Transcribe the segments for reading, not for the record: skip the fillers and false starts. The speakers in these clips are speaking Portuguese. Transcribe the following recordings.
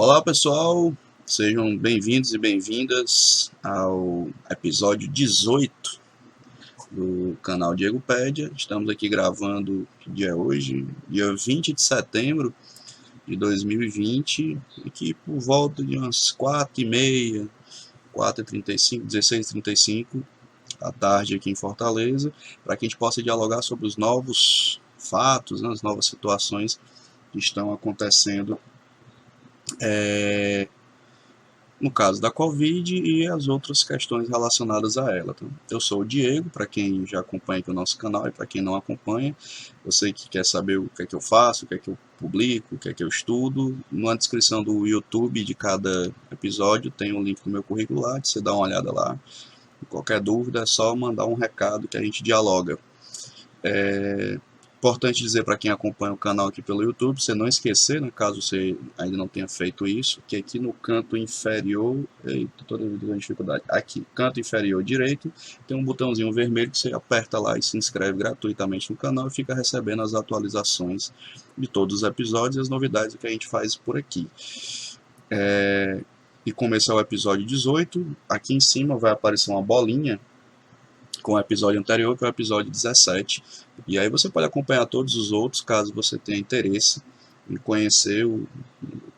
Olá pessoal, sejam bem-vindos e bem-vindas ao episódio 18 do canal Diegopédia. Estamos aqui gravando, que dia é hoje? Dia 20 de setembro de 2020, aqui por volta de umas 4h30, 4h35, 16h35 à tarde aqui em Fortaleza, para que a gente possa dialogar sobre os novos fatos, as novas situações que estão acontecendo no caso da Covid e as outras questões relacionadas a ela. Então, eu sou o Diego, para quem já acompanha aqui o nosso canal e para quem não acompanha, você que quer saber o que é que eu faço, o que é que eu publico, o que é que eu estudo, na descrição do YouTube de cada episódio tem o link do meu currículo lá, você dá uma olhada lá. Qualquer dúvida é só mandar um recado que a gente dialoga. Importante dizer para quem acompanha o canal aqui pelo YouTube, você não esquecer, né, caso você ainda não tenha feito isso, que aqui no canto inferior, toda dificuldade, aqui, canto inferior direito, tem um botãozinho vermelho que você aperta lá e se inscreve gratuitamente no canal e fica recebendo as atualizações de todos os episódios e as novidades que a gente faz por aqui. E começar o episódio 18, aqui em cima vai aparecer uma bolinha com o episódio anterior, que é o episódio 17. E aí você pode acompanhar todos os outros, caso você tenha interesse em conhecer o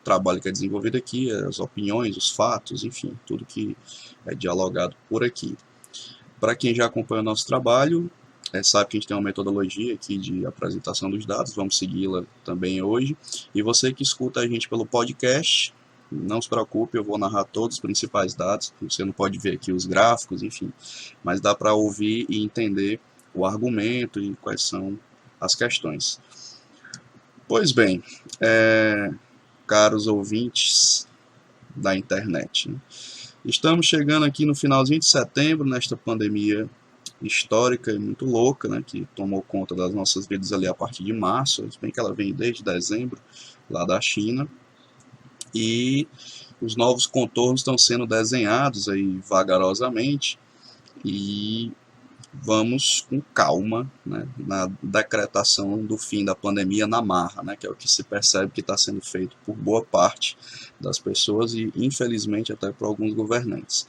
trabalho que é desenvolvido aqui, as opiniões, os fatos, enfim, tudo que é dialogado por aqui. Para quem já acompanha o nosso trabalho, sabe que a gente tem uma metodologia aqui de apresentação dos dados, vamos segui-la também hoje. E você que escuta a gente pelo podcast, não se preocupe, eu vou narrar todos os principais dados, você não pode ver aqui os gráficos, enfim, mas dá para ouvir e entender o argumento e quais são as questões. Pois bem, caros ouvintes da internet, né? Estamos chegando aqui no finalzinho de setembro, nesta pandemia histórica e muito louca, né, que tomou conta das nossas vidas ali a partir de março, se bem que ela vem desde dezembro, lá da China. E os novos contornos estão sendo desenhados aí vagarosamente e vamos com calma, né, na decretação do fim da pandemia na marra, né, que é o que se percebe que está sendo feito por boa parte das pessoas e infelizmente até por alguns governantes.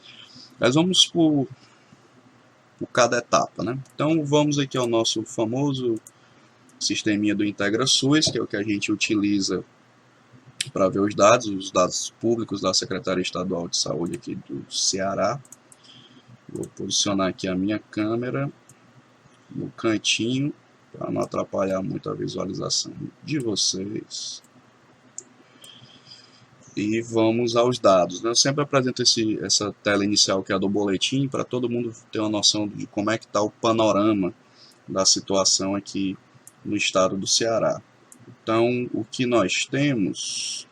Mas vamos por cada etapa, né? Então vamos aqui ao nosso famoso sisteminha do IntegraSUS, que é o que a gente utiliza para ver os dados públicos da Secretaria Estadual de Saúde aqui do Ceará. Vou posicionar aqui a minha câmera no cantinho, para não atrapalhar muito a visualização de vocês. E vamos aos dados. Eu sempre apresento essa tela inicial que é a do boletim, para todo mundo ter uma noção de como é que está o panorama da situação aqui no estado do Ceará. Então, o que nós temos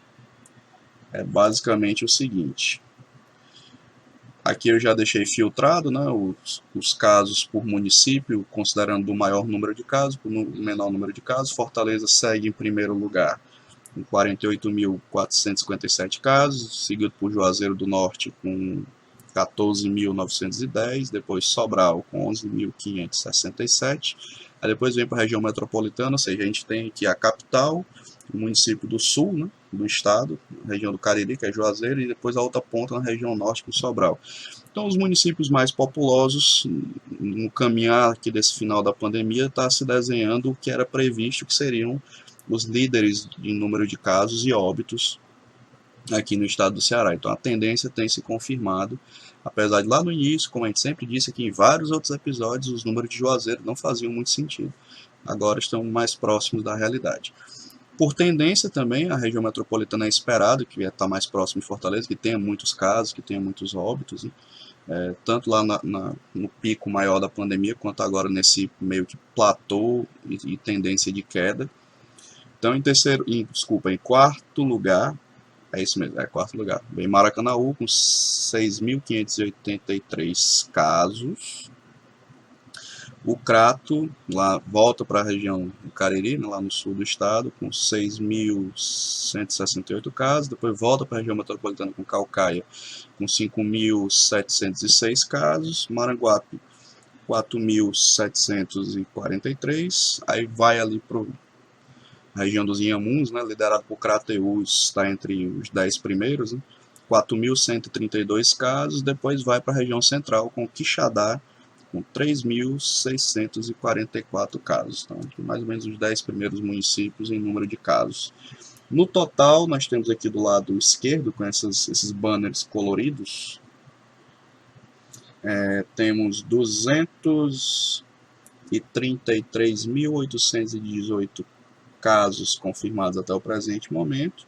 é basicamente o seguinte. Aqui eu já deixei filtrado, né, os casos por município, considerando o maior número de casos, por menor número de casos. Fortaleza segue em primeiro lugar, com 48.457 casos, seguido por Juazeiro do Norte, com 14.910, depois Sobral, com 11.567. Aí depois vem para a região metropolitana, ou seja, a gente tem aqui a capital, o município do sul, né, do estado, a região do Cariri, que é Juazeiro, e depois a outra ponta na região norte, com Sobral. Então, os municípios mais populosos, no caminhar aqui desse final da pandemia, está se desenhando o que era previsto, que seriam os líderes em número de casos e óbitos aqui no estado do Ceará. Então, a tendência tem se confirmado, apesar de lá no início, como a gente sempre disse aqui em vários outros episódios, os números de Juazeiro não faziam muito sentido. Agora estão mais próximos da realidade. Por tendência também, a região metropolitana é esperado que está mais próximo de Fortaleza, que tenha muitos casos, que tenha muitos óbitos, tanto lá no pico maior da pandemia, quanto agora nesse meio que platô e tendência de queda. Então, em quarto lugar, é isso mesmo, quarto lugar, vem Maracanaú com 6.583 casos. O Crato, lá, volta para a região do Cariri, lá no sul do estado, com 6.168 casos. Depois volta para a região metropolitana com Caucaia, com 5.706 casos. Maranguape, 4.743. Aí vai ali para A região dos Inhamuns, né, liderado por Crateús, está entre os 10 primeiros, né, 4.132 casos. Depois vai para a região central, com Quixadá, com 3.644 casos. Então, aqui mais ou menos os 10 primeiros municípios em número de casos. No total, nós temos aqui do lado esquerdo, com esses banners coloridos, temos 233.818 casos confirmados até o presente momento.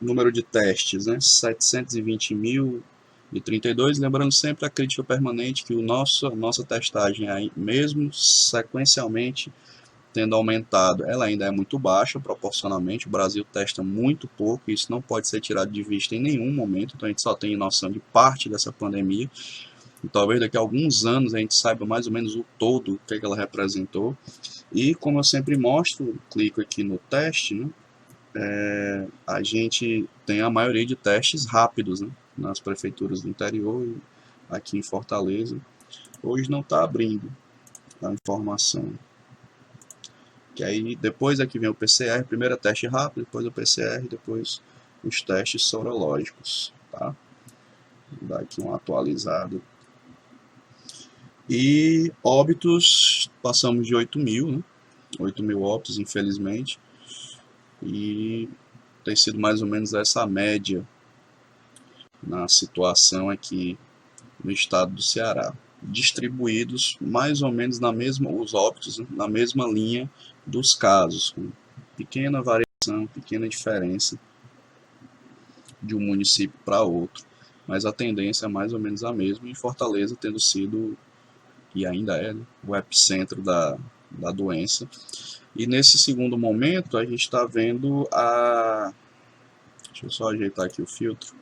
Número de testes, né, 720.032. Lembrando sempre a crítica permanente que a nossa testagem, aí, mesmo sequencialmente tendo aumentado, ela ainda é muito baixa proporcionalmente. O Brasil testa muito pouco, isso não pode ser tirado de vista em nenhum momento. Então a gente só tem noção de parte dessa pandemia. E talvez daqui a alguns anos a gente saiba mais ou menos o todo, o que ela representou. E como eu sempre mostro, clico aqui no teste, né, a gente tem a maioria de testes rápidos, né, nas prefeituras do interior e aqui em Fortaleza. Hoje não está abrindo a informação. Que aí depois aqui vem o PCR, primeiro é teste rápido, depois o PCR, depois os testes sorológicos, tá? Vou dar aqui uma atualizada. E óbitos, passamos de 8.000, né? 8.000 óbitos, infelizmente. E tem sido mais ou menos essa média na situação aqui no estado do Ceará. Distribuídos mais ou menos na mesma, os óbitos, né, na mesma linha dos casos, com pequena variação, pequena diferença de um município para outro, mas a tendência é mais ou menos a mesma, e Fortaleza tendo sido, e ainda é, né, o epicentro da doença. E nesse segundo momento a gente está vendo deixa eu só ajeitar aqui o filtro,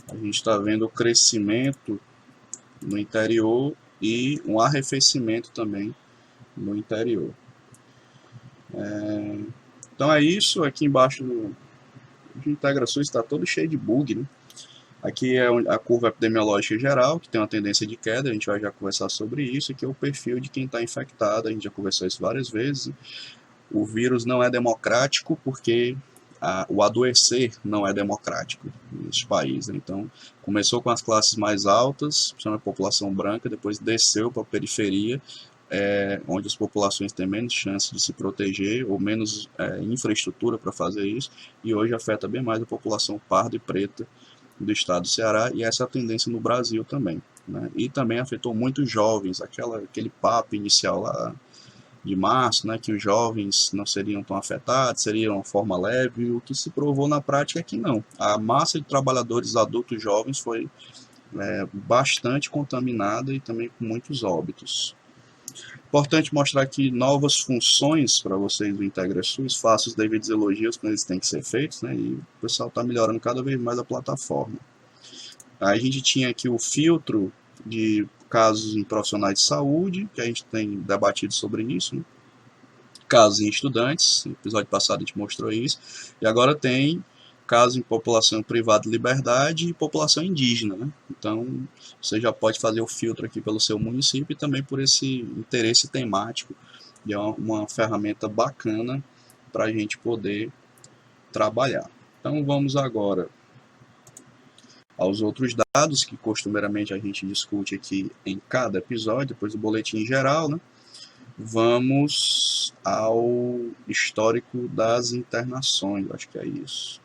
a gente está vendo o crescimento no interior e um arrefecimento também no interior. Então é isso. Aqui embaixo do IntegraSUS está todo cheio de bug, né? Aqui é a curva epidemiológica geral, que tem uma tendência de queda, a gente vai já conversar sobre isso. Aqui é o perfil de quem está infectado, a gente já conversou isso várias vezes. O vírus não é democrático porque o adoecer não é democrático neste país, né? Então, começou com as classes mais altas, principalmente a população branca, depois desceu para a periferia, onde as populações têm menos chance de se proteger ou menos infraestrutura para fazer isso, e hoje afeta bem mais a população parda e preta do estado do Ceará, e essa é a tendência no Brasil também, né? E também afetou muitos jovens, aquele papo inicial lá de março, né, que os jovens não seriam tão afetados, seria uma forma leve, o que se provou na prática é que não. A massa de trabalhadores adultos jovens foi bastante contaminada e também com muitos óbitos. Importante mostrar aqui novas funções para vocês do IntegraSUS, faço os devidos elogios quando eles têm que ser feitos, né, e o pessoal está melhorando cada vez mais a plataforma. A gente tinha aqui o filtro de casos em profissionais de saúde, que a gente tem debatido sobre isso, né? Casos em estudantes, no episódio passado a gente mostrou isso, e agora tem casos em população privada de liberdade e população indígena, né? Então, você já pode fazer o filtro aqui pelo seu município e também por esse interesse temático, e é uma ferramenta bacana para a gente poder trabalhar. Então, vamos agora aos outros dados que costumeiramente a gente discute aqui em cada episódio, depois do boletim geral, né? Vamos ao histórico das internações, acho que é isso.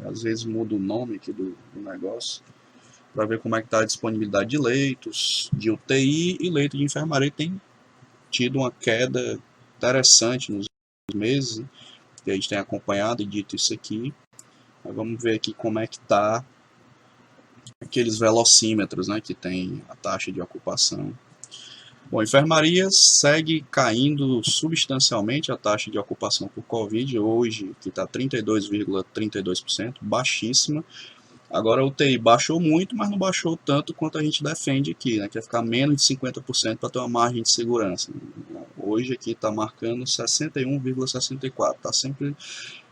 Às vezes muda o nome aqui do negócio, para ver como é que está a disponibilidade de leitos, de UTI e leito de enfermaria. Tem tido uma queda interessante nos meses, né, que a gente tem acompanhado e dito isso aqui. Mas vamos ver aqui como é que está aqueles velocímetros, né, que tem a taxa de ocupação. Bom, enfermaria segue caindo substancialmente a taxa de ocupação por Covid, hoje que está 32,32%, baixíssima. Agora a UTI baixou muito, mas não baixou tanto quanto a gente defende aqui, né, que é ficar menos de 50% para ter uma margem de segurança. Hoje aqui está marcando 61,64%, está sempre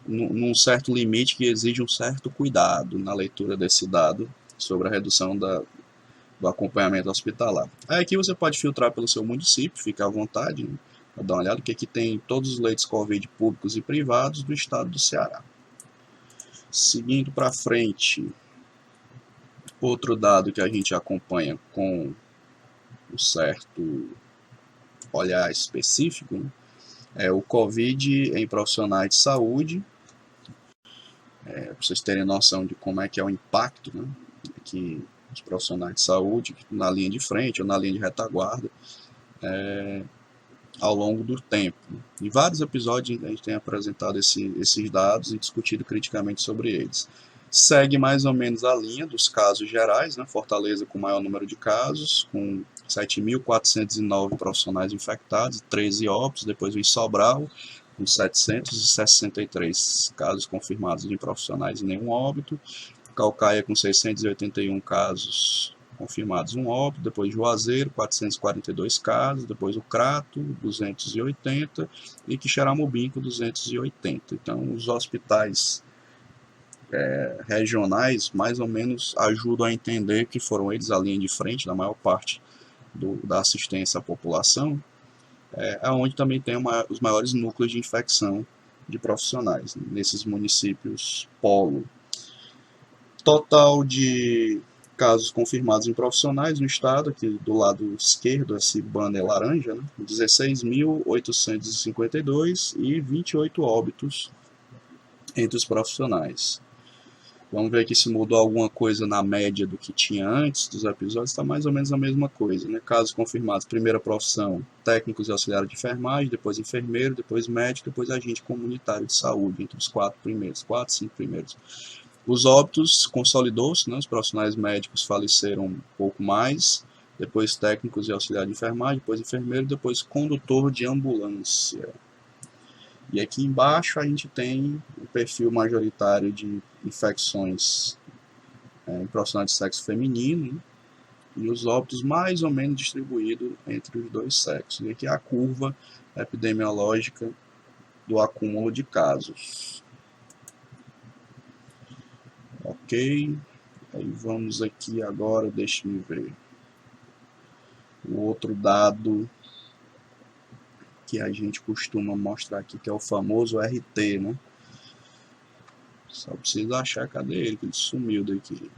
num certo limite que exige um certo cuidado na leitura desse dado sobre a redução do acompanhamento hospitalar. Aí aqui você pode filtrar pelo seu município, fica à vontade, né? Vou dar uma olhada o que tem em todos os leitos Covid públicos e privados do estado do Ceará. Seguindo para frente, outro dado que a gente acompanha com um certo olhar específico, né, é o Covid em profissionais de saúde. Para vocês terem noção de como é que é o impacto, né, que os profissionais de saúde na linha de frente ou na linha de retaguarda ao longo do tempo. Em vários episódios a gente tem apresentado esses dados e discutido criticamente sobre eles. Segue mais ou menos a linha dos casos gerais, né? Fortaleza com o maior número de casos, com 7.409 profissionais infectados, 13 óbitos. Depois vem Sobral, com 763 casos confirmados de profissionais e nenhum óbito. Caucaia com 681 casos confirmados, um óbito. Depois Juazeiro, 442 casos. Depois o Crato, 280. E Quixeramobim, com 280. Então, os hospitais regionais, mais ou menos, ajudam a entender que foram eles a linha de frente da maior parte da assistência à população, onde também tem os maiores núcleos de infecção de profissionais, nesses municípios polo. Total de casos confirmados em profissionais no estado, aqui do lado esquerdo, esse banner laranja, né? 16.852 e 28 óbitos entre os profissionais. Vamos ver aqui se mudou alguma coisa na média do que tinha antes dos episódios. Está mais ou menos a mesma coisa, né? Casos confirmados: primeira profissão, técnicos e auxiliares de enfermagem, depois enfermeiro, depois médico, depois agente comunitário de saúde, entre os 4, 5 primeiros. Os óbitos consolidou-se, né? Os profissionais médicos faleceram um pouco mais, depois técnicos e auxiliares de enfermagem, depois enfermeiro, depois condutor de ambulância. E aqui embaixo a gente tem o perfil majoritário de infecções em profissionais de sexo feminino, né? E os óbitos mais ou menos distribuídos entre os dois sexos. E aqui a curva epidemiológica do acúmulo de casos. Ok, aí vamos aqui agora, deixe-me ver. O outro dado que a gente costuma mostrar aqui, que é o famoso RT, né? Só preciso achar, cadê ele, que ele sumiu daqui.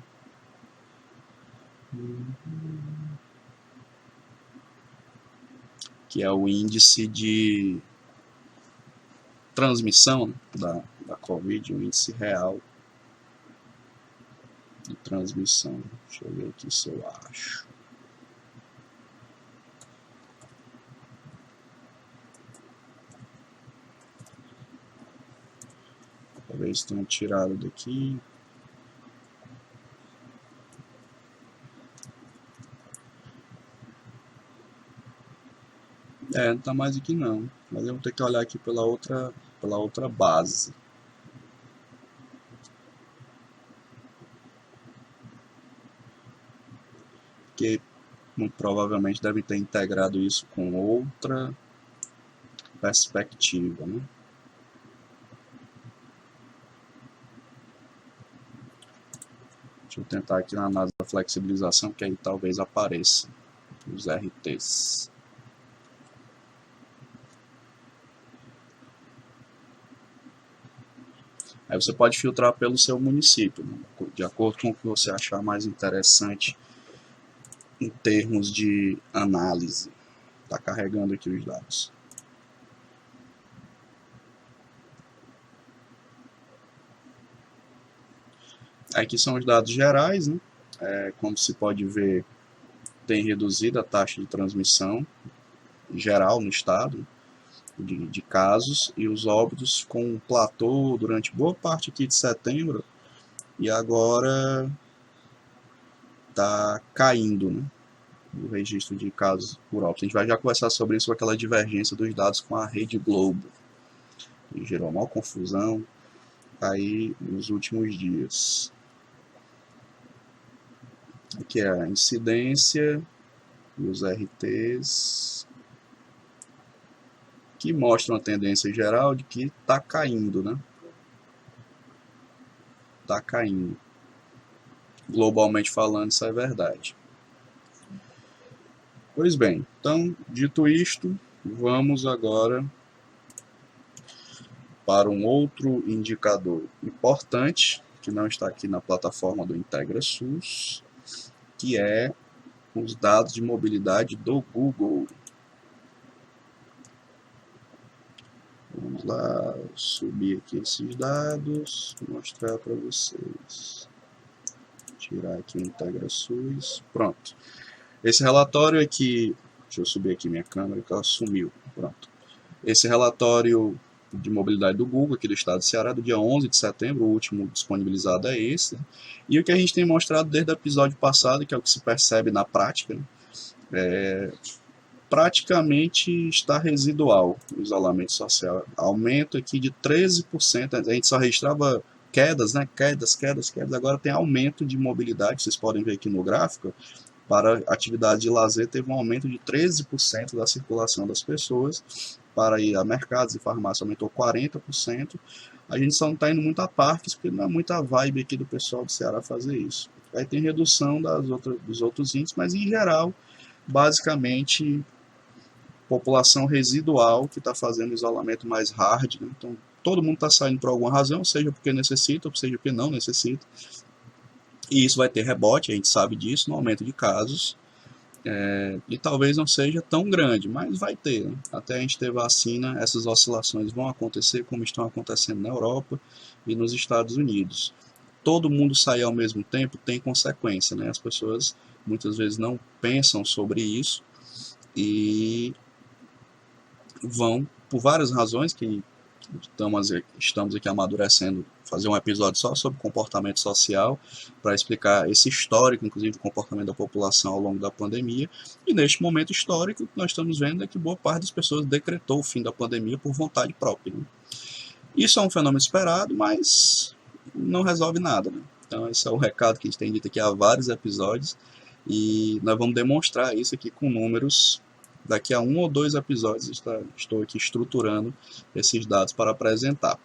Que é o índice de transmissão da Covid, o índice real de transmissão. Deixa eu ver aqui se eu acho. Talvez tenha tirado daqui. Não tá mais aqui não. Mas eu vou ter que olhar aqui pela outra base. Porque muito provavelmente deve ter integrado isso com outra perspectiva, né? Deixa eu tentar aqui na análise da flexibilização, que aí talvez apareça os RTs. Aí você pode filtrar pelo seu município, né? De acordo com o que você achar mais interessante em termos de análise. Está carregando aqui os dados. Aqui são os dados gerais, né? Como se pode ver, tem reduzido a taxa de transmissão geral no estado de casos, e os óbitos com um platô durante boa parte aqui de setembro, e agora está caindo, né, o registro de casos por óbito. A gente vai já conversar sobre isso, com aquela divergência dos dados com a Rede Globo, que gerou uma confusão aí nos últimos dias. Aqui é a incidência e os RTs, que mostram a tendência geral de que está caindo, né? Está caindo. Globalmente falando, isso é verdade. Pois bem, então, dito isto, vamos agora para um outro indicador importante, que não está aqui na plataforma do IntegraSUS, que é os dados de mobilidade do Google. Vamos lá, subir aqui esses dados, mostrar para vocês. Tirar aqui o IntegraSUS. Pronto. Esse relatório aqui, deixa eu subir aqui minha câmera que ela sumiu. Pronto. Esse relatório de mobilidade do Google aqui do estado do Ceará, do dia 11 de setembro, o último disponibilizado é esse. E o que a gente tem mostrado desde o episódio passado, que é o que se percebe na prática, praticamente está residual o isolamento social. Aumento aqui de 13%, a gente só registrava quedas, né? Quedas, agora tem aumento de mobilidade, vocês podem ver aqui no gráfico, para atividade de lazer teve um aumento de 13% da circulação das pessoas, para ir a mercados e farmácia aumentou 40%, a gente só não está indo muito a parques, porque não é muita vibe aqui do pessoal do Ceará fazer isso. Aí tem redução dos outros índices, mas em geral, basicamente, população residual que está fazendo isolamento mais hard, né? Então todo mundo está saindo por alguma razão, seja porque necessita, ou seja porque não necessita, e isso vai ter rebote, a gente sabe disso, no aumento de casos, e talvez não seja tão grande, mas vai ter, né? Até a gente ter vacina, essas oscilações vão acontecer como estão acontecendo na Europa e nos Estados Unidos. Todo mundo sair ao mesmo tempo tem consequência, né? As pessoas muitas vezes não pensam sobre isso e vão, por várias razões que estamos aqui amadurecendo, fazer um episódio só sobre comportamento social, para explicar esse histórico, inclusive, do comportamento da população ao longo da pandemia. E neste momento histórico, o que nós estamos vendo é que boa parte das pessoas decretou o fim da pandemia por vontade própria, né? Isso é um fenômeno esperado, mas não resolve nada, né? Então esse é o recado que a gente tem dito aqui há vários episódios, e nós vamos demonstrar isso aqui com números. Daqui a 1 ou 2 episódios estou aqui estruturando esses dados para apresentar.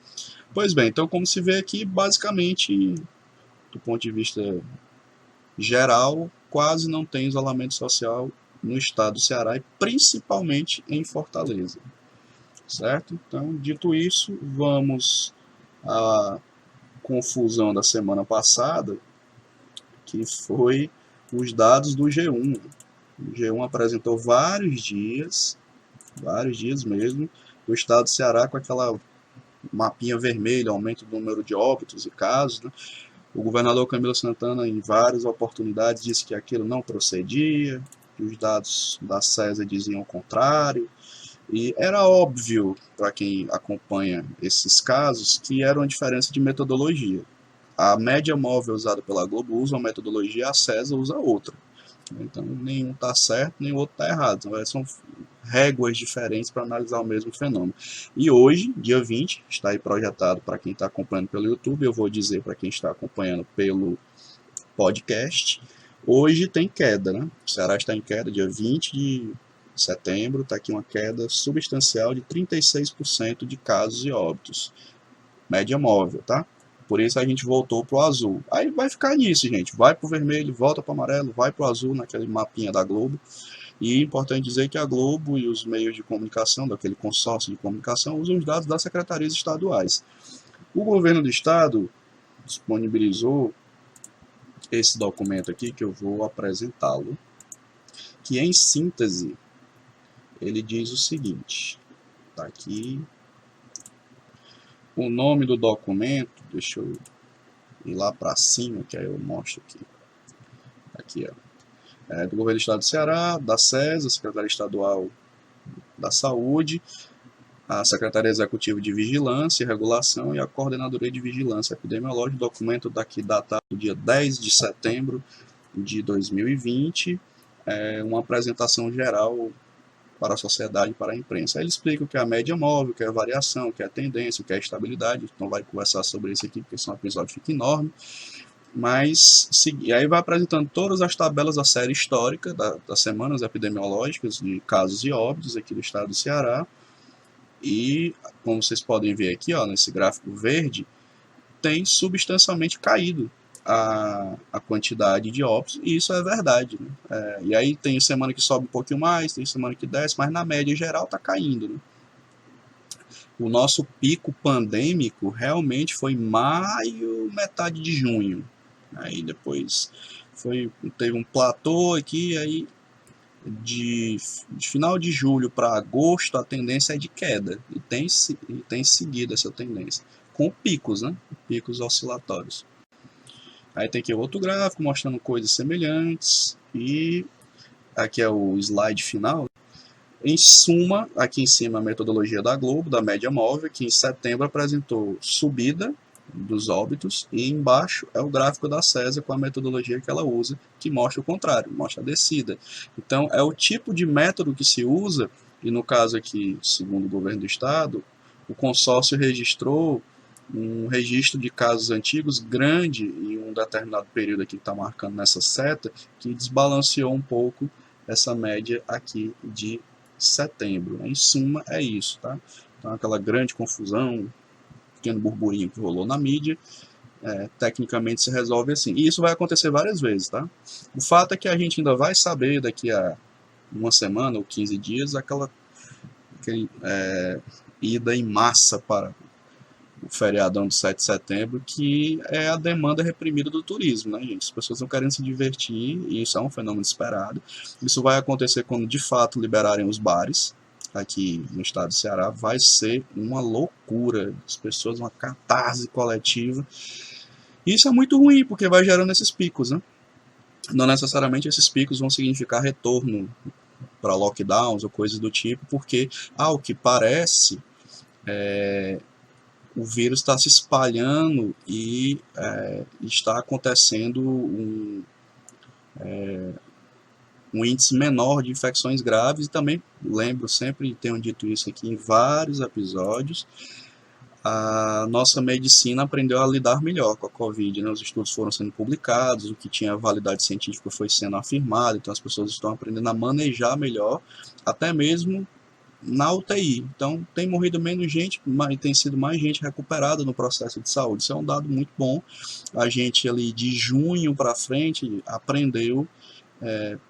Pois bem, então como se vê aqui, basicamente, do ponto de vista geral, quase não tem isolamento social no estado do Ceará e principalmente em Fortaleza. Certo? Então, dito isso, vamos à confusão da semana passada, que foi os dados do G1. O G1 apresentou vários dias mesmo, o estado do Ceará com aquela mapinha vermelha, aumento do número de óbitos e casos, né? O governador Camilo Santana, em várias oportunidades, disse que aquilo não procedia, que os dados da CESA diziam o contrário, e era óbvio para quem acompanha esses casos que era uma diferença de metodologia. A média móvel usada pela Globo usa uma metodologia, a CESA usa outra. Então, nenhum está certo, nem o outro está errado. Então, são réguas diferentes para analisar o mesmo fenômeno. E hoje, dia 20, está aí projetado para quem está acompanhando pelo YouTube, eu vou dizer para quem está acompanhando pelo podcast, hoje tem queda, né? O Ceará está em queda, dia 20 de setembro, está aqui uma queda substancial de 36% de casos e óbitos. Média móvel, tá? Por isso a gente voltou para o azul. Aí vai ficar nisso, gente. Vai para o vermelho, volta para o amarelo, vai para o azul, naquele mapinha da Globo. E é importante dizer que a Globo e os meios de comunicação, daquele consórcio de comunicação, usam os dados das secretarias estaduais. O governo do estado disponibilizou esse documento aqui, que eu vou apresentá-lo, que em síntese, ele diz o seguinte. Está aqui. O nome do documento, deixa eu ir lá para cima, que aí eu mostro aqui. Aqui, ó. Do Governo do Estado do Ceará, da CESA, Secretaria Estadual da Saúde, a Secretaria Executiva de Vigilância e Regulação e a Coordenadoria de Vigilância Epidemiológica. Documento daqui datado do dia 10 de setembro de 2020, uma apresentação geral para a sociedade e para a imprensa. Aí ele explica o que é a média móvel, o que é a variação, o que é a tendência, o que é a estabilidade. Então vai conversar sobre isso aqui, porque senão o episódio fica enorme. Mas, e aí vai apresentando todas as tabelas da série histórica das semanas epidemiológicas de casos e óbitos aqui do estado do Ceará. E, como vocês podem ver aqui, ó, nesse gráfico verde, tem substancialmente caído a quantidade de óbitos, e isso é verdade, né? E aí tem semana que sobe um pouquinho mais, tem semana que desce, mas na média geral está caindo, né? O nosso pico pandêmico realmente foi maio, metade de junho. Aí depois teve um platô aqui, aí de final de julho para agosto a tendência é de queda, e tem seguido essa tendência, com picos, né? Picos oscilatórios. Aí tem aqui outro gráfico mostrando coisas semelhantes, e aqui é o slide final. Em suma, aqui em cima a metodologia da Globo, da média móvel, que em setembro apresentou subida dos óbitos, e embaixo é o gráfico da CESA com a metodologia que ela usa, que mostra o contrário, mostra a descida. Então é o tipo de método que se usa, e no caso aqui, segundo o governo do estado, o consórcio registrou um registro de casos antigos grande em um determinado período aqui que está marcando nessa seta, que desbalanceou um pouco essa média aqui de setembro. Em suma, é isso, tá? Então, aquela grande confusão, pequeno burburinho que rolou na mídia, tecnicamente se resolve assim. E isso vai acontecer várias vezes, tá? O fato é que a gente ainda vai saber daqui a uma semana ou 15 dias aquela ida em massa para o feriadão do 7 de setembro, que é a demanda reprimida do turismo, né, gente? As pessoas não querem se divertir, e isso é um fenômeno esperado. Isso vai acontecer quando, de fato, liberarem os bares. Aqui no estado do Ceará vai ser uma loucura. As pessoas, uma catarse coletiva. E isso é muito ruim, porque vai gerando esses picos, né? Não necessariamente esses picos vão significar retorno para lockdowns ou coisas do tipo, porque, ao que parece, o vírus está se espalhando e está acontecendo um índice menor de infecções graves. E também lembro, sempre tenho dito isso aqui em vários episódios, a nossa medicina aprendeu a lidar melhor com a Covid, né? Os estudos foram sendo publicados, o que tinha validade científica foi sendo afirmado, então as pessoas estão aprendendo a manejar melhor, até mesmo na UTI. Então, tem morrido menos gente, mas tem sido mais gente recuperada no processo de saúde. Isso é um dado muito bom. A gente ali de junho para frente aprendeu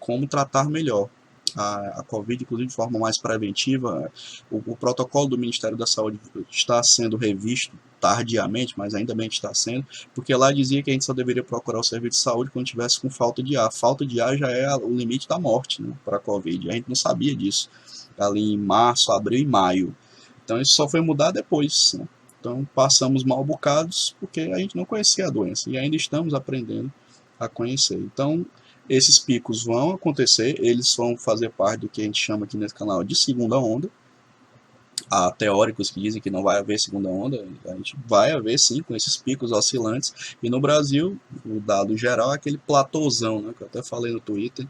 como tratar melhor a Covid, inclusive de forma mais preventiva. O protocolo do Ministério da Saúde está sendo revisto tardiamente, mas ainda bem que está sendo, porque lá dizia que a gente só deveria procurar o serviço de saúde quando tivesse com falta de ar. Falta de ar já é o limite da morte, né, para a Covid. A gente não sabia disso ali em março, abril e maio. Então isso só foi mudar depois, né? Então passamos mal bocados porque a gente não conhecia a doença e ainda estamos aprendendo a conhecer. Então esses picos vão acontecer, eles vão fazer parte do que a gente chama aqui nesse canal de segunda onda. Há teóricos que dizem que não vai haver segunda onda, a gente vai haver sim, com esses picos oscilantes. E no Brasil, o dado geral é aquele platôzão, né, que eu até falei no Twitter.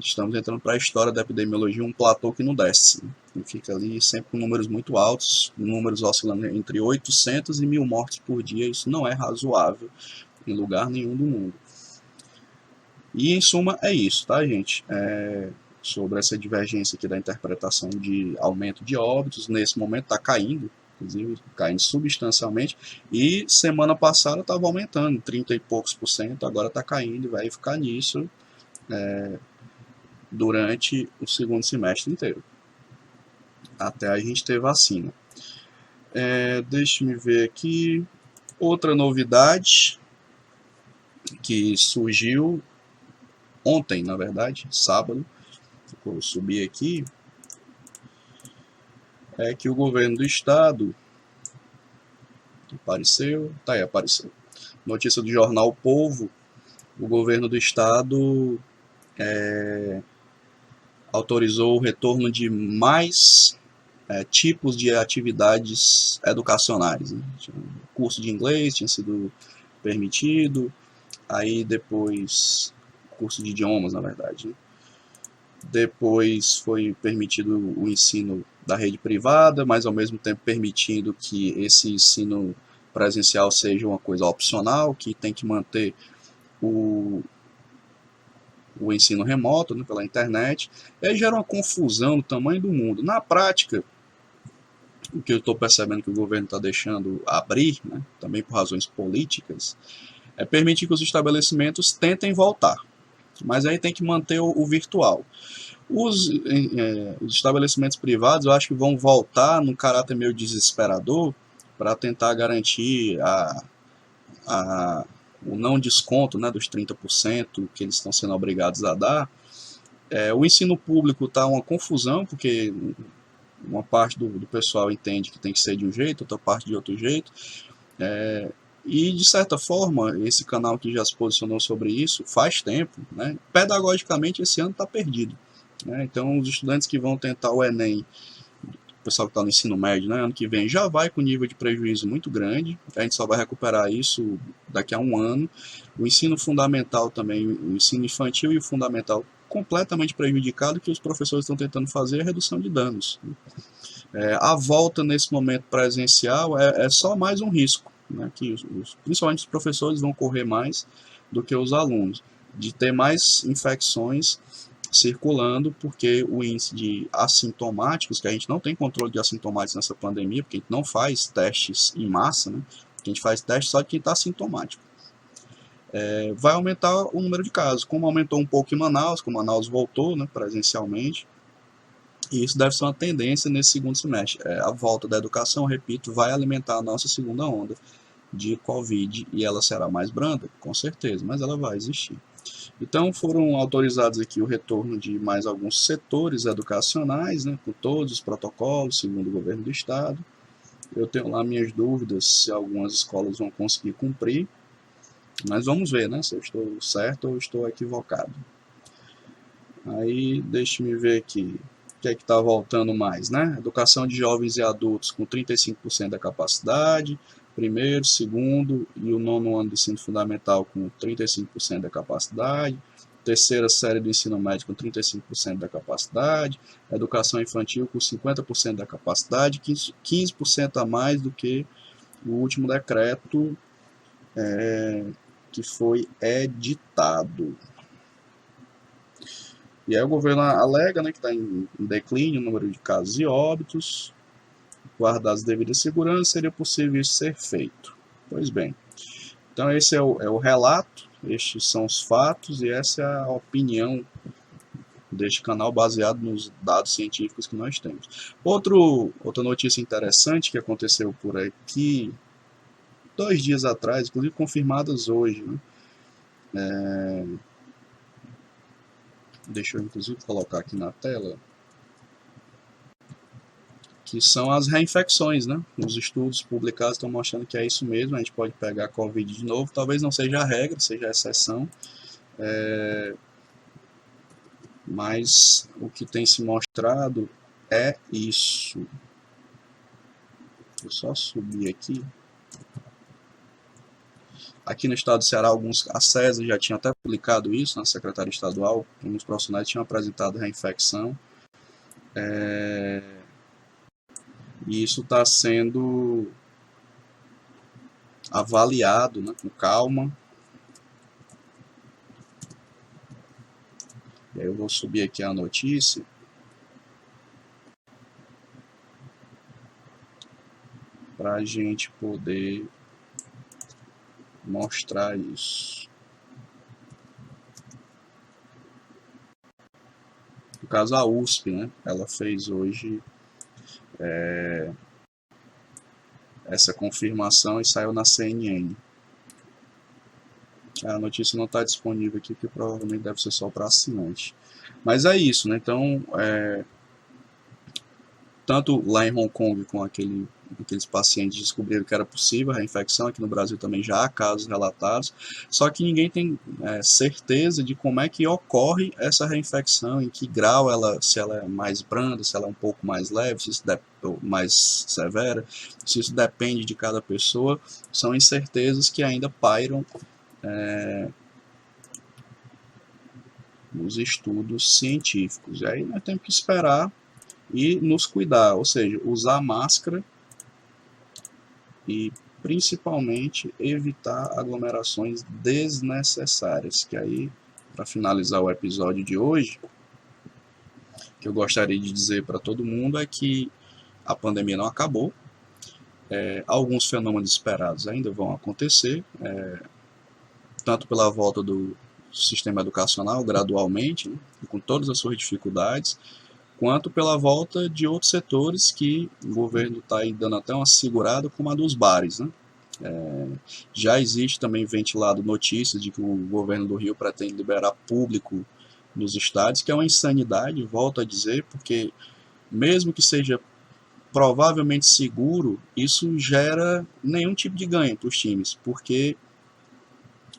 Estamos entrando para a história da epidemiologia, um platô que não desce, né? E fica ali sempre com números muito altos, números oscilando entre 800 e 1.000 mortes por dia. Isso não é razoável em lugar nenhum do mundo. E em suma é isso, tá, gente? Sobre essa divergência aqui da interpretação de aumento de óbitos, nesse momento está caindo, inclusive caindo substancialmente, e semana passada estava aumentando, 30 e poucos %, agora está caindo e vai ficar nisso durante o segundo semestre inteiro, até a gente ter vacina. Deixa-me ver aqui, outra novidade que surgiu ontem, na verdade, sábado, vou subir aqui, é que o governo do estado apareceu. Notícia do jornal O Povo, o governo do estado autorizou o retorno de mais tipos de atividades educacionais, né? Curso de inglês tinha sido permitido, aí depois curso de idiomas, na verdade, né? Depois foi permitido o ensino da rede privada, mas ao mesmo tempo permitindo que esse ensino presencial seja uma coisa opcional, que tem que manter o ensino remoto, né, pela internet. E aí gera uma confusão do tamanho do mundo. Na prática, o que eu estou percebendo que o governo está deixando abrir, né, também por razões políticas, é permitir que os estabelecimentos tentem voltar, mas aí tem que manter o virtual. Os estabelecimentos privados, eu acho que vão voltar num caráter meio desesperador para tentar garantir o não desconto, né, dos 30% que eles estão sendo obrigados a dar. O ensino público está uma confusão, porque uma parte do pessoal entende que tem que ser de um jeito, outra parte de outro jeito. E, de certa forma, esse canal que já se posicionou sobre isso faz tempo, né? Pedagogicamente, esse ano está perdido, né? Então, os estudantes que vão tentar o Enem, o pessoal que está no ensino médio, né, ano que vem, já vai com nível de prejuízo muito grande. A gente só vai recuperar isso daqui a um ano. O ensino fundamental também, o ensino infantil e o fundamental, completamente prejudicado. Que os professores estão tentando fazer a redução de danos. A volta nesse momento presencial é só mais um risco, né, que principalmente os professores vão correr mais do que os alunos, de ter mais infecções circulando, porque o índice de assintomáticos, que a gente não tem controle de assintomáticos nessa pandemia, porque a gente não faz testes em massa, né, a gente faz testes só de quem está assintomático. Vai aumentar o número de casos, como aumentou um pouco em Manaus, como Manaus voltou, né, presencialmente. E isso deve ser uma tendência nesse segundo semestre. A volta da educação, repito, vai alimentar a nossa segunda onda de Covid, e ela será mais branda, com certeza, mas ela vai existir. Então foram autorizados aqui o retorno de mais alguns setores educacionais, né, com todos os protocolos, segundo o governo do estado. Eu tenho lá minhas dúvidas se algumas escolas vão conseguir cumprir, mas vamos ver, né, se eu estou certo ou estou equivocado. Aí, deixe-me ver aqui. O que é que está voltando mais, né? Educação de jovens e adultos com 35% da capacidade, primeiro, segundo e o nono ano do ensino fundamental com 35% da capacidade, terceira série do ensino médio com 35% da capacidade, educação infantil com 50% da capacidade, 15% a mais do que o último decreto que foi editado. E aí o governo alega, né, que está em declínio o número de casos e óbitos. Guardadas as devidas seguranças, seria possível isso ser feito. Pois bem, então esse é o relato, estes são os fatos e essa é a opinião deste canal baseado nos dados científicos que nós temos. Outra notícia interessante que aconteceu por aqui 2 dias atrás, inclusive confirmadas hoje, né? Deixa eu inclusive colocar aqui na tela, que são as reinfecções, né? Os estudos publicados estão mostrando que é isso mesmo, a gente pode pegar a Covid de novo, talvez não seja a regra, seja a exceção, mas o que tem se mostrado é isso. Vou só subir aqui. Aqui no estado do Ceará, a CESA já tinha até publicado isso, na Secretaria Estadual, alguns profissionais tinham apresentado reinfecção. E isso está sendo avaliado, né, com calma. E aí eu vou subir aqui a notícia. Para a gente poder mostrar isso. No caso, a USP, né, ela fez hoje essa confirmação e saiu na CNN. A notícia não está disponível aqui, porque provavelmente deve ser só para assinante. Mas é isso, né? Então, tanto lá em Hong Kong, com aqueles pacientes descobriram que era possível a reinfecção, aqui no Brasil também já há casos relatados, só que ninguém tem certeza de como é que ocorre essa reinfecção, em que grau se ela é mais branda, se ela é um pouco mais leve, se isso mais severa, se isso depende de cada pessoa. São incertezas que ainda pairam nos estudos científicos. E aí nós temos que esperar e nos cuidar, ou seja, usar máscara e principalmente evitar aglomerações desnecessárias. Que aí, para finalizar o episódio de hoje, que eu gostaria de dizer para todo mundo é que a pandemia não acabou. Alguns fenômenos esperados ainda vão acontecer. tanto pela volta do sistema educacional gradualmente, né, e com todas as suas dificuldades, quanto pela volta de outros setores que o governo está aí dando até uma segurada, como a dos bares, né? Já existe também ventilado notícias de que o governo do Rio pretende liberar público nos estádios, que é uma insanidade, volto a dizer, porque mesmo que seja provavelmente seguro, isso gera nenhum tipo de ganho para os times, porque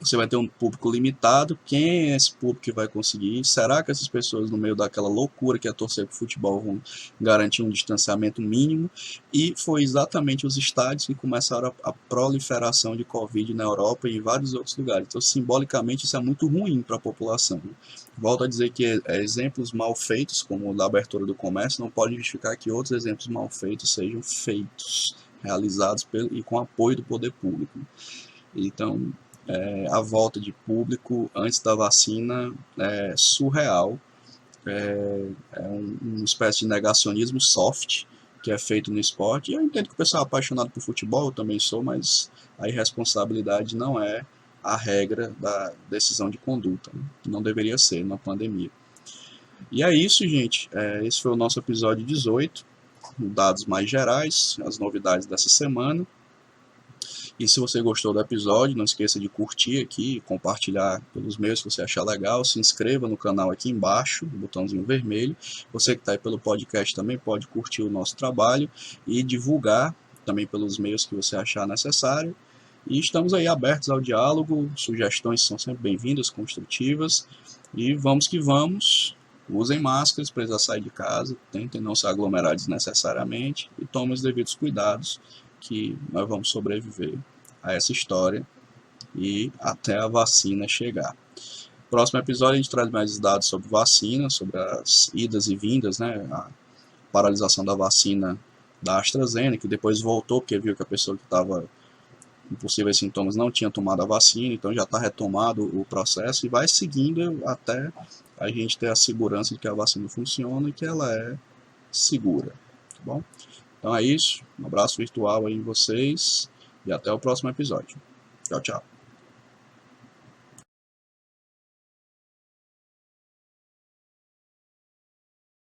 você vai ter um público limitado. Quem é esse público que vai conseguir? Será que essas pessoas, no meio daquela loucura que é torcer para o futebol, vão garantir um distanciamento mínimo? E foi exatamente os estádios que começaram a proliferação de Covid na Europa e em vários outros lugares. Então, simbolicamente, isso é muito ruim para a população. Volto a dizer que exemplos mal feitos, como o da abertura do comércio, não podem justificar que outros exemplos mal feitos sejam feitos, realizados e com apoio do poder público. Então, a volta de público antes da vacina é surreal, uma espécie de negacionismo soft que é feito no esporte. E eu entendo que o pessoal é apaixonado por futebol, eu também sou, mas a irresponsabilidade não é a regra da decisão de conduta, né? Não deveria ser na pandemia. E é isso, gente. Esse foi o nosso episódio 18, dados mais gerais, as novidades dessa semana. E se você gostou do episódio, não esqueça de curtir aqui, compartilhar pelos meios que você achar legal, se inscreva no canal aqui embaixo, no botãozinho vermelho. Você que está aí pelo podcast também pode curtir o nosso trabalho e divulgar também pelos meios que você achar necessário. E estamos aí abertos ao diálogo, sugestões são sempre bem-vindas, construtivas. E vamos que vamos, usem máscaras, precisa sair de casa, tentem não se aglomerar desnecessariamente e tomem os devidos cuidados, que nós vamos sobreviver a essa história e até a vacina chegar. Próximo episódio a gente traz mais dados sobre vacina, sobre as idas e vindas, né? A paralisação da vacina da AstraZeneca, que depois voltou porque viu que a pessoa que estava com possíveis sintomas não tinha tomado a vacina, então já está retomado o processo e vai seguindo até a gente ter a segurança de que a vacina funciona e que ela é segura, tá bom? Então é isso, um abraço virtual aí em vocês e até o próximo episódio. Tchau, tchau.